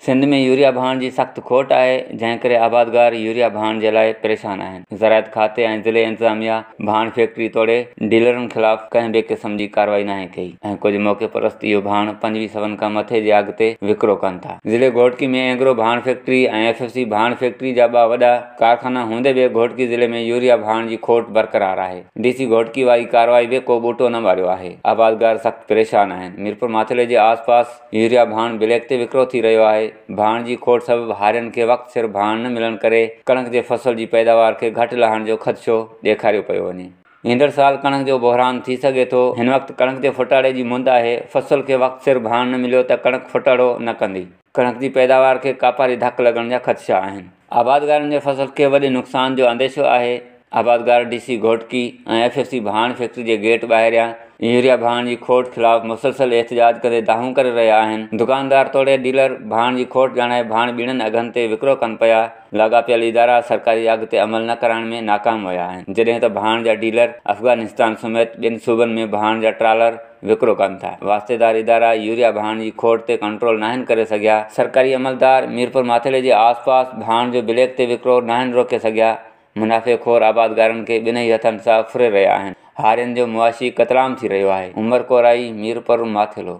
सिंध में यूरिया भाण जी सख्त खोट है, जंहिं करे आबादगार यूरिया भाण जे लाइ परेशान आहिनि। ज़रायत खाते ऐं ज़िले इंतज़ामिया भाण फैक्ट्री तोड़े डीलरनि ख़िलाफ़ कंहिं बि क़िस्म जी कार्रवाई नाहे कई ऐं कुझु मौक़े परस्त इहो भाण 25 खां मथे जे अघ ते विकिरो कनि था। ज़िले घोटकी में एग्रो भाण फैक्ट्री ऐं FFC भाण फैक्ट्री जा 2 वॾा कारखाना हूंदे बि घोटकी ज़िले में यूरिया भाण जी खोट बरक़रार आहे। DC घोटकी वारी कार्रवाई बि को ॿूटो न मारियो आहे। आबादगार सख़्त परेशान आहिनि। मीरपुर माथेले जे आसपास यूरिया भाण ब्लैक ते विकिरो थी रहियो आहे। भाण जी खोट सबबि हारियुनि खे वक़्त सिर भाण न मिलण करे कणक जे फसल जी पैदावार खे घटि लहण जो ख़दशो ॾेखारियो पियो वञे। ईंदड़ साल कणक जो बहिरान थी सघे थो। हिन वक़्तु कणक जे फुटाड़े जी मुंद आहे। फसल खे वक़्त सिर भाण न मिलियो त कणक फुटाड़ो न कंदी। कणक जी पैदावार खे कापारी धक लॻण जा ख़दशा आहिनि। आबादगारनि जे फसल खे वॾे नुक़सान जो अंदेशो आहे। आबादगार DC घोटकी ऐं FFC भाण फैक्ट्री जे गेट ॿाहिरियां यूरिया भाण जी खोट ख़िलाफ़ मुसलसल एहतजाज करे दाहूं करे रहिया आहिनि। दुकानदार तोड़े डीलर भाण जी खोट ॼाणाए भाण ॿीणनि अघनि ते विकिरो कनि पिया। लाॻापियल इदारा सरकारी अघ ते अमल न करण में नाकाम विया आहिनि, जॾहिं त भाण जा डीलर अफ़गानिस्तान समेत ॿियनि सूबनि में भाण जा ट्रालर विकिरो कनि था। वास्तेदार इदारा यूरिया भाण जी खोट ते कंट्रोल नाहिनि करे सघिया। सरकारी अमलदार मीरपुर माथेले जे आसपास भाण जो ब्लैक ते विकिरो नाहिनि रोके सघिया। मुनाफ़ेखोर आबादगारनि खे ॿिन्ही हथनि सां फुरे रहिया आहिनि। हारियुनि जो मुआशी क़तलाम थी रहियो आहे। उमर कोराई, मीरपुर माथेलो।